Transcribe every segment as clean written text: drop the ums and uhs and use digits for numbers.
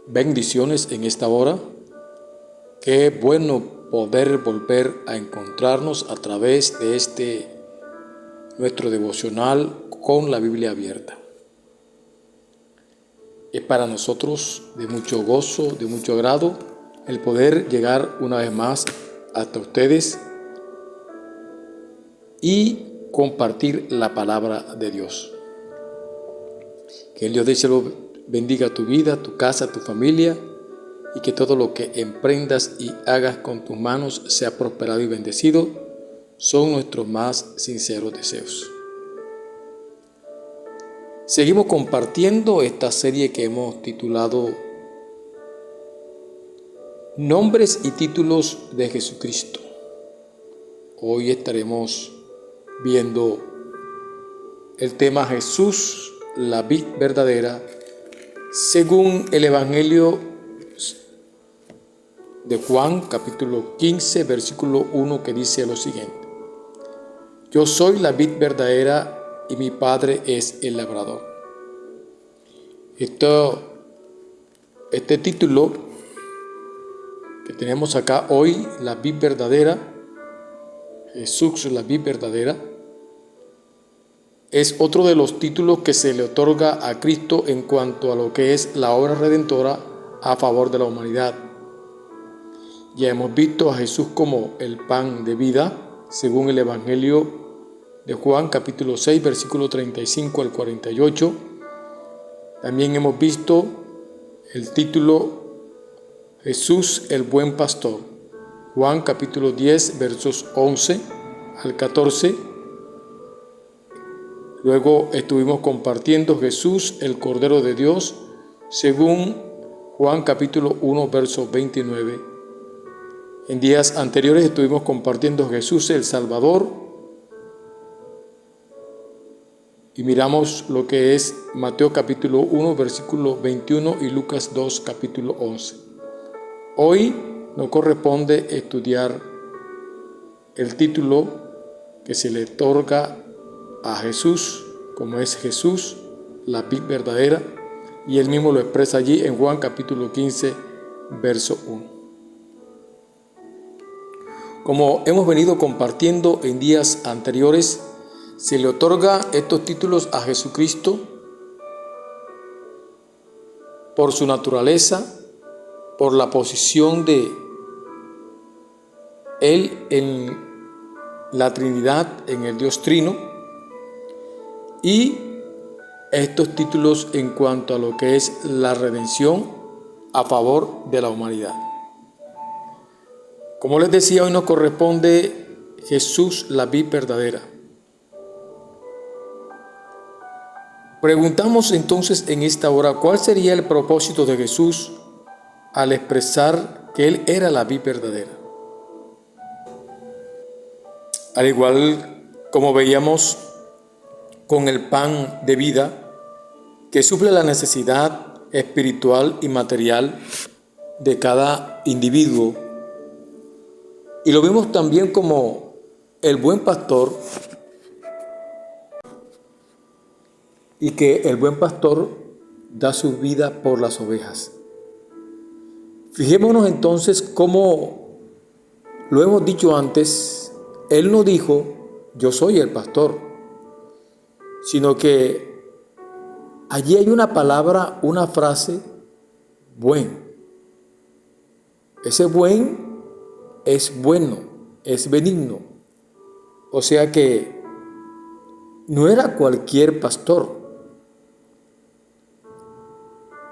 Bendiciones en esta hora. Qué bueno poder volver a encontrarnos a través de nuestro devocional con la Biblia abierta. Es para nosotros de mucho gozo, de mucho agrado, el poder llegar una vez más hasta ustedes y compartir la palabra de Dios. Que el Dios del cielo bendiga tu vida, tu casa, tu familia, y que todo lo que emprendas y hagas con tus manos sea prosperado y bendecido, son nuestros más sinceros deseos. Seguimos compartiendo esta serie que hemos titulado Nombres y títulos de Jesucristo. Hoy estaremos viendo el tema Jesús, la vid verdadera, según el Evangelio de Juan, capítulo 15, versículo 1, que dice lo siguiente: Yo soy la vid verdadera y mi Padre es el labrador. Este título que tenemos acá hoy, la vid verdadera, Jesús, la vid verdadera, es otro de los títulos que se le otorga a Cristo en cuanto a lo que es la obra redentora a favor de la humanidad. Ya hemos visto a Jesús como el pan de vida, según el Evangelio de Juan, capítulo 6, versículo 35 al 48. También hemos visto el título Jesús, el buen pastor, Juan, capítulo 10, versos 11 al 14. Luego estuvimos compartiendo Jesús, el Cordero de Dios, según Juan, capítulo 1, verso 29. En días anteriores estuvimos compartiendo Jesús el Salvador y miramos lo que es Mateo capítulo 1 versículo 21 y Lucas 2 capítulo 11. Hoy nos corresponde estudiar el título que se le otorga a Jesús, como es Jesús, la vid verdadera, y él mismo lo expresa allí en Juan capítulo 15 verso 1. Como hemos venido compartiendo en días anteriores, se le otorga estos títulos a Jesucristo por su naturaleza, por la posición de Él en la Trinidad, en el Dios Trino, y estos títulos en cuanto a lo que es la redención a favor de la humanidad. Como les decía, hoy nos corresponde Jesús, la vid verdadera. Preguntamos entonces en esta hora, ¿cuál sería el propósito de Jesús al expresar que Él era la vid verdadera? Al igual como veíamos con el pan de vida, que suple la necesidad espiritual y material de cada individuo, y lo vimos también como el buen pastor, y que el buen pastor da su vida por las ovejas. Fijémonos entonces cómo lo hemos dicho antes, Él no dijo, yo soy el pastor, sino que allí hay una palabra, una frase, buen. Ese buen es bueno, es benigno. O sea que no era cualquier pastor,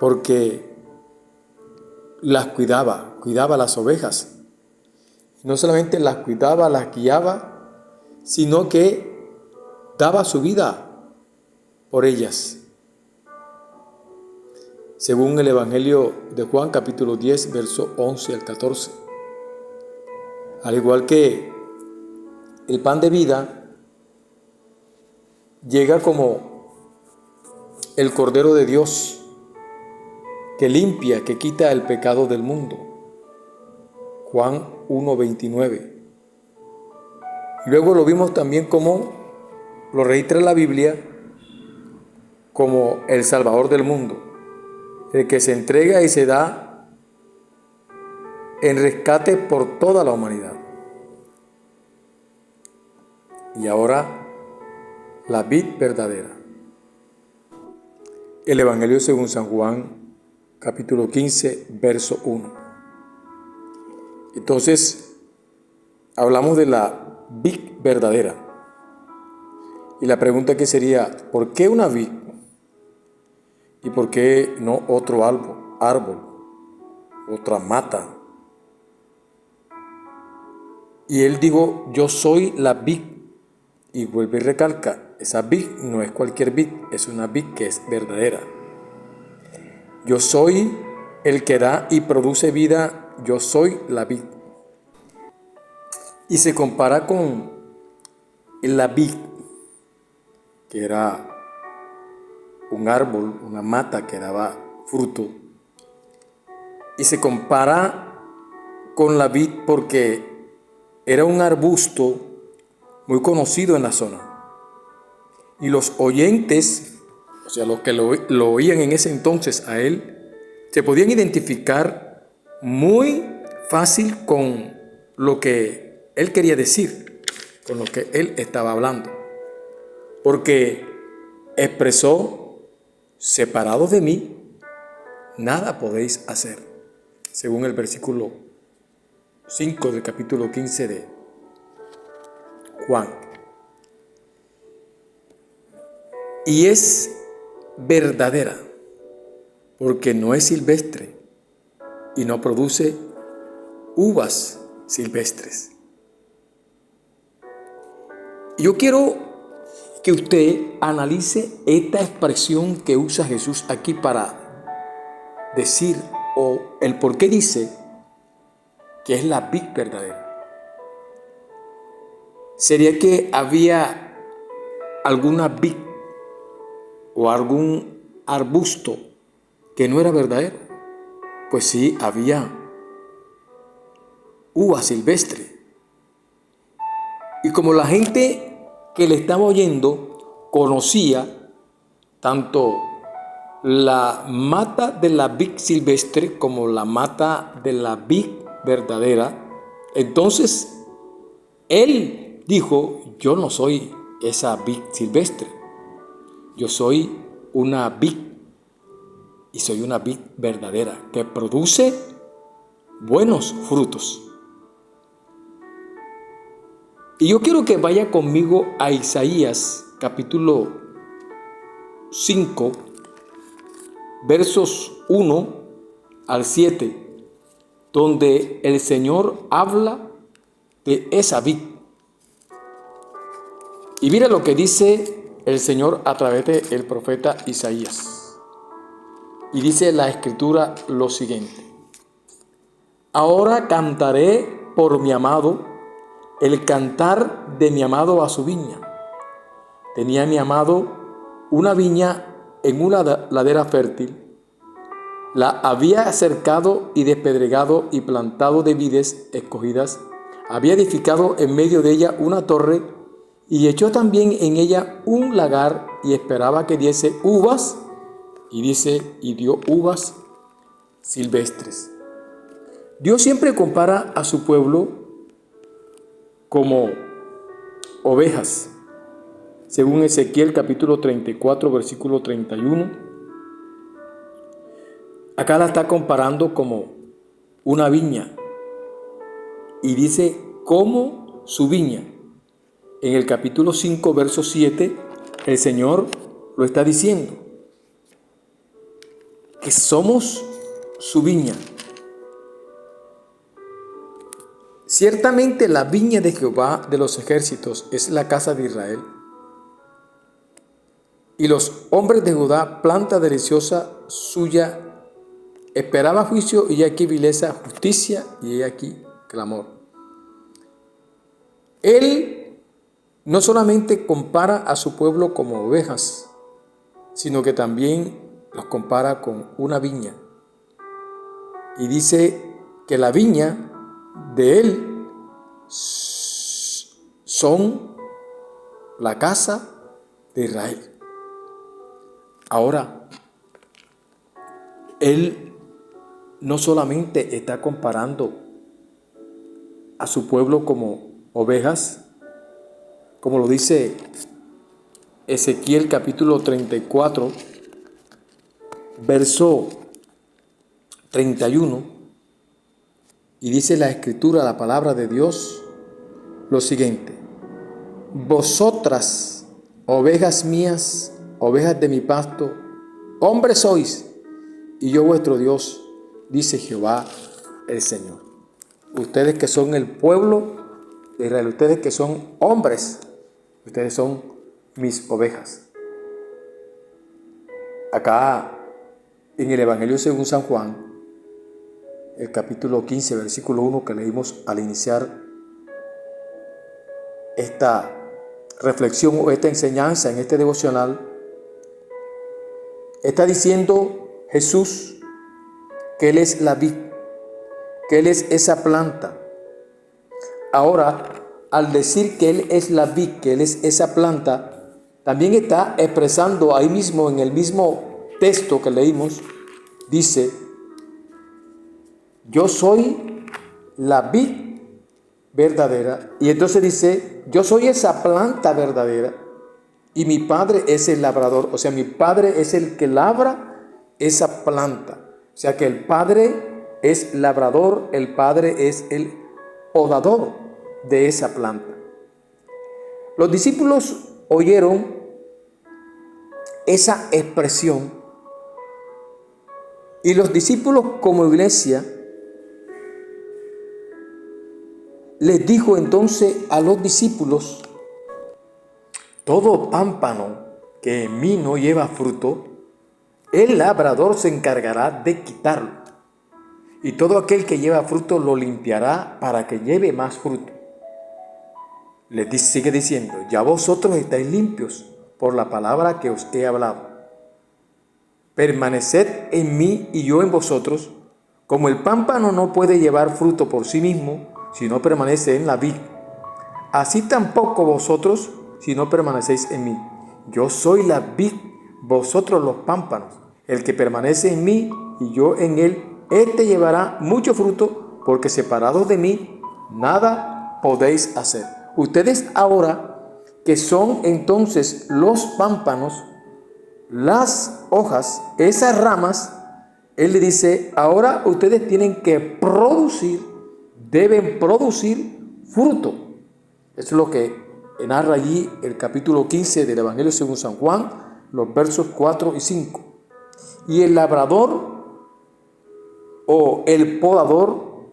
porque las cuidaba las ovejas. No solamente las cuidaba, las guiaba, sino que daba su vida por ellas. Según el Evangelio de Juan, capítulo 10, verso 11 al 14. Al igual que el pan de vida llega como el Cordero de Dios que limpia, que quita el pecado del mundo. Juan 1:29. Y luego lo vimos también como lo registra la Biblia como el Salvador del mundo. el que se entrega y se da en rescate por toda la humanidad. Y ahora, la vid verdadera. El Evangelio según San Juan, capítulo 15, verso 1. Entonces, hablamos de la vid verdadera. Y la pregunta aquí sería, ¿por qué una vid? ¿Y por qué no otro árbol, otra mata? Y él dijo, yo soy la vid. Y vuelve y recalca, esa vid no es cualquier vid, es una vid que es verdadera. Yo soy el que da y produce vida, yo soy la vid. Y se compara con la vid, que era un árbol, una mata que daba fruto. Y se compara con la vid porque era un arbusto muy conocido en la zona. Y los oyentes, o sea, los que lo oían en ese entonces a él, se podían identificar muy fácil con lo que él quería decir, con lo que él estaba hablando. Porque expresó, separados de mí, nada podéis hacer, según el versículo 5 del capítulo 15 de Juan. Y es verdadera, porque no es silvestre y no produce uvas silvestres. Yo quiero que usted analice esta expresión que usa Jesús aquí para decir o el por qué dice que es la vid verdadera. ¿Sería que había alguna vid o algún arbusto que no era verdadero? Pues sí, había uva silvestre. Y como la gente que le estaba oyendo conocía tanto la mata de la vid silvestre como la mata de la vid verdadera, entonces él dijo, yo no soy esa vid silvestre, yo soy una vid y soy una vid verdadera que produce buenos frutos. Y yo quiero que vaya conmigo a Isaías capítulo 5, versos 1 al 7, donde el Señor habla de esa vid. Y mira lo que dice el Señor a través del profeta Isaías. Y dice la Escritura lo siguiente: ahora cantaré por mi amado, el cantar de mi amado a su viña. Tenía mi amado una viña en una ladera fértil, la había cercado y despedregado y plantado de vides escogidas, había edificado en medio de ella una torre y echó también en ella un lagar y esperaba que diese uvas, y dice, y dio uvas silvestres. Dios siempre compara a su pueblo como ovejas, según Ezequiel capítulo 34, versículo 31. Acá la está comparando como una viña y dice como su viña. En el capítulo 5, verso 7, el Señor lo está diciendo, que somos su viña. Ciertamente la viña de Jehová de los ejércitos es la casa de Israel. Y los hombres de Judá, planta deliciosa suya, esperaba juicio y aquí vileza, justicia y aquí clamor. Él no solamente compara a su pueblo como ovejas, sino que también los compara con una viña. Y dice que la viña de él son la casa de Israel. Ahora, Él no solamente está comparando a su pueblo como ovejas, como lo dice Ezequiel capítulo 34, verso 31, y dice la escritura, la palabra de Dios, lo siguiente: vosotras, ovejas mías, ovejas de mi pasto, hombres sois, y yo vuestro Dios, dice Jehová el Señor. Ustedes que son el pueblo de Israel, ustedes que son hombres, ustedes son mis ovejas. Acá en el Evangelio según San Juan, el capítulo 15, versículo 1 que leímos al iniciar esta reflexión o esta enseñanza en este devocional, está diciendo Jesús que Él es la vid, que Él es esa planta. Ahora, al decir que Él es la vid, que Él es esa planta, también está expresando ahí mismo, en el mismo texto que leímos, dice: yo soy la vid verdadera. Y entonces dice: yo soy esa planta verdadera y mi Padre es el labrador. O sea, mi Padre es el que labra esa planta. O sea que el Padre es labrador, el Padre es el podador de esa planta. Los discípulos oyeron esa expresión y los discípulos como iglesia les dijo entonces a los discípulos: todo pámpano que en mí no lleva fruto, el labrador se encargará de quitarlo, y todo aquel que lleva fruto lo limpiará para que lleve más fruto. Les sigue diciendo: ya vosotros estáis limpios por la palabra que os he hablado. Permaneced en mí y yo en vosotros. Como el pámpano no puede llevar fruto por sí mismo si no permanece en la vid, así tampoco vosotros si no permanecéis en mí. Yo soy la vid, vosotros los pámpanos. El que permanece en mí y yo en él, éste llevará mucho fruto, porque separados de mí nada podéis hacer. Ustedes ahora que son entonces los pámpanos, las hojas, esas ramas, Él le dice: ahora ustedes tienen que producir, deben producir fruto. Eso es lo que narra allí el capítulo 15 del Evangelio según San Juan, los versos 4 y 5. Y el labrador o el podador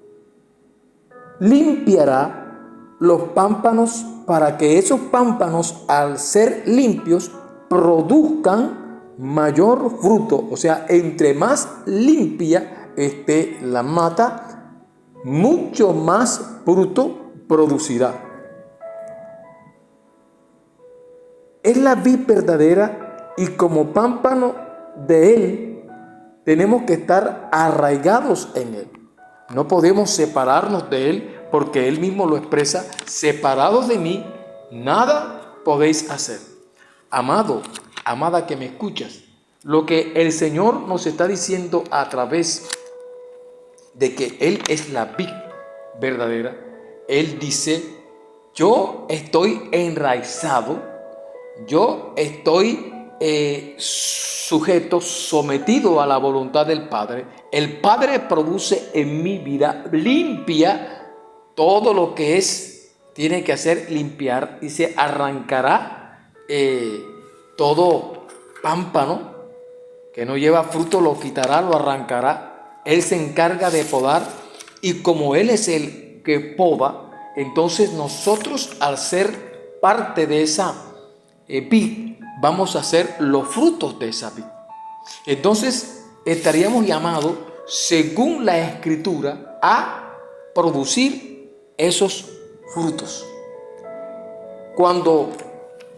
limpiará los pámpanos para que esos pámpanos, al ser limpios, produzcan mayor fruto. O sea, entre más limpia esté la mata, mucho más fruto producirá. Es la vid verdadera y como pámpano de Él tenemos que estar arraigados en Él. No podemos separarnos de Él, porque Él mismo lo expresa: separados de mí, nada podéis hacer. Amado, amada que me escuchas, lo que el Señor nos está diciendo a través de que Él es la vid verdadera, Él dice: yo estoy enraizado, yo estoy sujeto, sometido a la voluntad del Padre. El Padre produce en mi vida, limpia todo lo que tiene que hacer, limpiar, y se arrancará todo pámpano que no lleva fruto, lo quitará, lo arrancará. Él se encarga de podar, y como Él es el que poda, entonces nosotros, al ser parte de esa vid, vamos a hacer los frutos de esa vid. Entonces estaríamos llamados, según la Escritura, a producir esos frutos. Cuando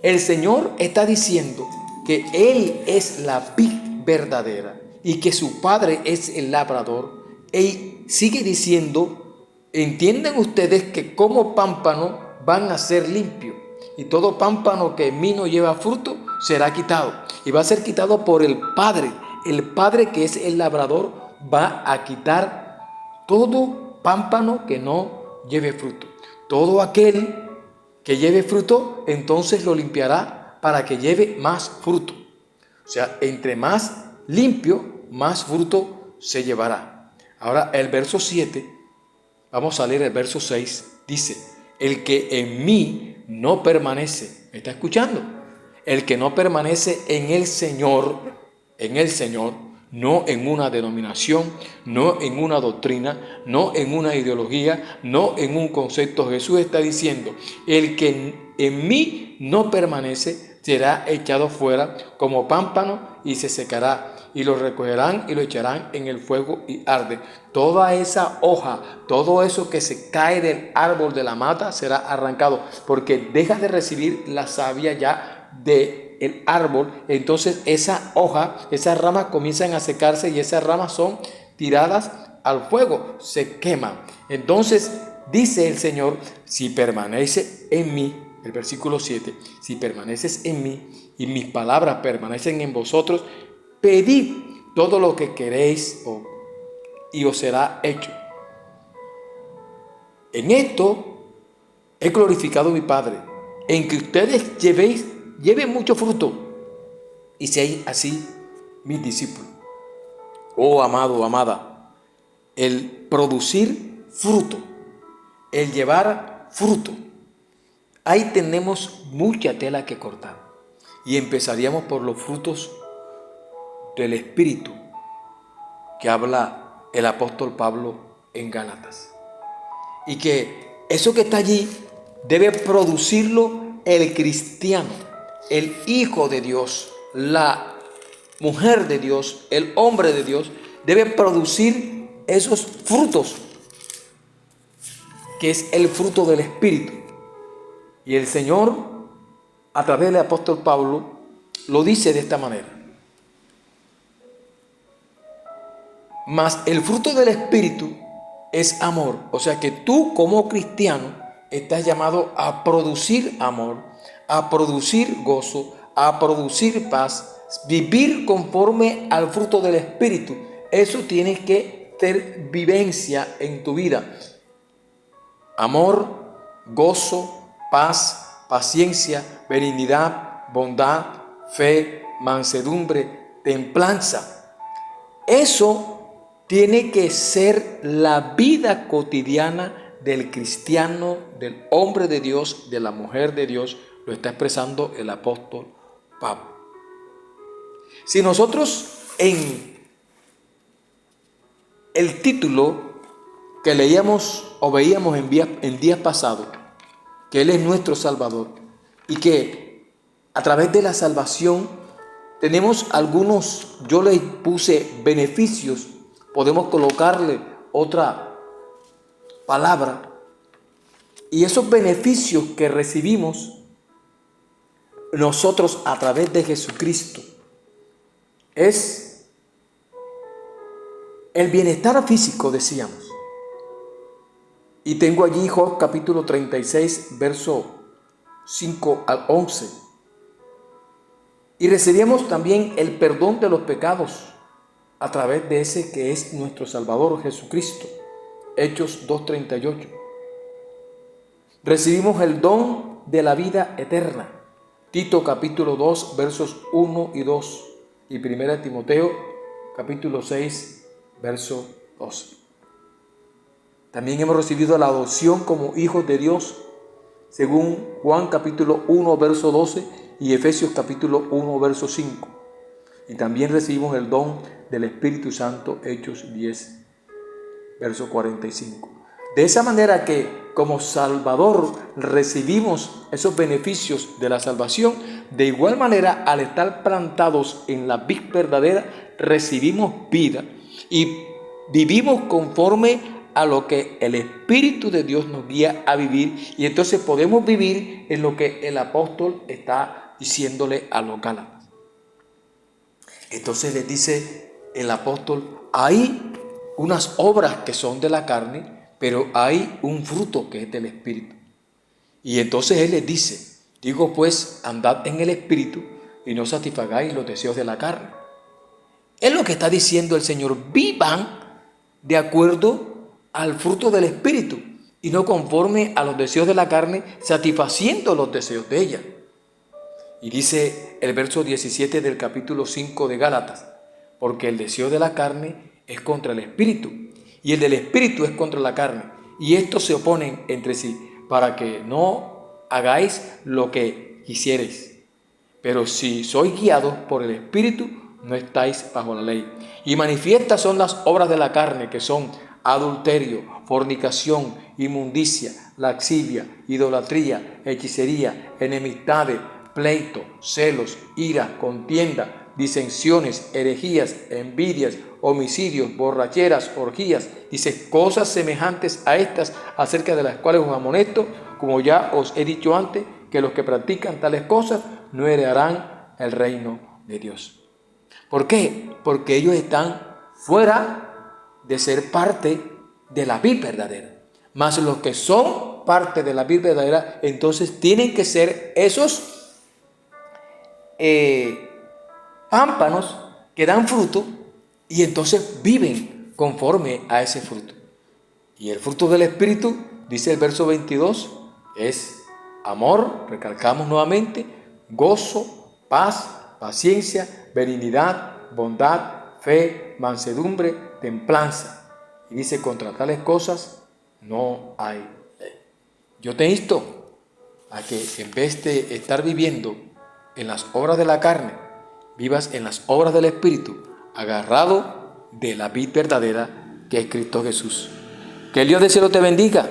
el Señor está diciendo que Él es la vid verdadera y que su Padre es el labrador, Él sigue diciendo: entiendan ustedes que como pámpano van a ser limpios, y todo pámpano que en mí no lleva fruto será quitado, y va a ser quitado por el Padre, el Padre, que es el labrador, va a quitar todo pámpano que no lleve fruto. Todo aquel que lleve fruto, entonces lo limpiará para que lleve más fruto. O sea, entre más limpio, más fruto se llevará. Ahora el verso 7, vamos a leer el verso 6, dice: el que en mí no permanece, ¿me está escuchando? El que no permanece en el Señor, no en una denominación, no en una doctrina, no en una ideología, no en un concepto. Jesús está diciendo: el que en mí no permanece será echado fuera como pámpano y se secará, y lo recogerán y lo echarán en el fuego y arde. Toda esa hoja, todo eso que se cae del árbol de la mata será arrancado, porque deja de recibir la savia ya del árbol. Entonces esa hoja, esas ramas comienzan a secarse y esas ramas son tiradas al fuego, se queman. Entonces dice el Señor: si permanece en mí, el versículo 7, si permaneces en mí y mis palabras permanecen en vosotros, pedid todo lo que queréis y os será hecho. En esto he glorificado a mi Padre, en que ustedes lleven mucho fruto y sean así mis discípulos. Oh amado, amada, el producir fruto, el llevar fruto, ahí tenemos mucha tela que cortar. Y empezaríamos por los frutos del Espíritu que habla el apóstol Pablo en Gálatas. Y que eso que está allí debe producirlo el cristiano, el hijo de Dios, la mujer de Dios, el hombre de Dios, debe producir esos frutos, que es el fruto del Espíritu. Y el Señor, a través del apóstol Pablo, lo dice de esta manera: mas el fruto del Espíritu es amor. O sea que tú, como cristiano, estás llamado a producir amor, a producir gozo, a producir paz, vivir conforme al fruto del Espíritu. Eso tienes que tener vivencia en tu vida. Amor, gozo, paz, paciencia, benignidad, bondad, fe, mansedumbre, templanza. Eso tiene que ser la vida cotidiana del cristiano, del hombre de Dios, de la mujer de Dios. Lo está expresando el apóstol Pablo. Si nosotros en el título que leíamos o veíamos en días pasados, que Él es nuestro Salvador y que a través de la salvación tenemos algunos, yo les puse beneficios, podemos colocarle otra palabra, y esos beneficios que recibimos nosotros a través de Jesucristo es el bienestar físico, decíamos. Y tengo allí Job capítulo 36, verso 5 al 11. Y recibimos también el perdón de los pecados a través de ese que es nuestro Salvador Jesucristo. Hechos 2:38. Recibimos el don de la vida eterna. Tito capítulo 2, versos 1 y 2. Y 1 Timoteo capítulo 6, verso 12. También hemos recibido la adopción como hijos de Dios, según Juan capítulo 1, verso 12 y Efesios capítulo 1, verso 5. Y también recibimos el don del Espíritu Santo, Hechos 10, verso 45. De esa manera que como Salvador recibimos esos beneficios de la salvación, de igual manera al estar plantados en la vid verdadera, recibimos vida y vivimos conforme a lo que el Espíritu de Dios nos guía a vivir, y entonces podemos vivir en lo que el apóstol está diciéndole a los Gálatas. Entonces les dice el apóstol: hay unas obras que son de la carne, pero hay un fruto que es del Espíritu. Y entonces él les dice: digo pues, andad en el Espíritu y no satisfagáis los deseos de la carne. Es lo que está diciendo el Señor. Vivan de acuerdo al fruto del Espíritu y no conforme a los deseos de la carne, satisfaciendo los deseos de ella. Y dice el verso 17 del capítulo 5 de Gálatas, porque el deseo de la carne es contra el Espíritu y el del Espíritu es contra la carne, y estos se oponen entre sí, para que no hagáis lo que quisierais. Pero si sois guiados por el Espíritu, no estáis bajo la ley. Y manifiestas son las obras de la carne, que son adulterio, fornicación, inmundicia, laxivia, idolatría, hechicería, enemistades, pleito, celos, ira, contienda, disensiones, herejías, envidias, homicidios, borracheras, orgías. Dice, cosas semejantes a estas, acerca de las cuales os amonesto, como ya os he dicho antes, que los que practican tales cosas no heredarán el reino de Dios. ¿Por qué? Porque ellos están fuera de ser parte de la vid verdadera. Mas los que son parte de la vid verdadera, entonces tienen que ser esos pámpanos que dan fruto y entonces viven conforme a ese fruto. Y el fruto del Espíritu, dice el verso 22, es amor, recalcamos nuevamente, gozo, paz, paciencia, benignidad, bondad, fe, mansedumbre, templanza. Y dice, contra tales cosas no hay ley. Yo te insto a que en vez de estar viviendo en las obras de la carne, vivas en las obras del Espíritu, agarrado de la vid verdadera que es Cristo Jesús. Que el Dios del cielo te bendiga,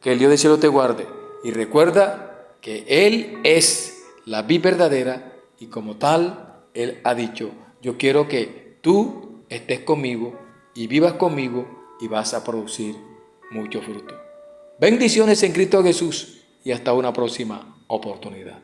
que el Dios del cielo te guarde. Y recuerda que Él es la vid verdadera y como tal, Él ha dicho, yo quiero que tú estés conmigo y vivas conmigo y vas a producir mucho fruto. Bendiciones en Cristo Jesús y hasta una próxima oportunidad.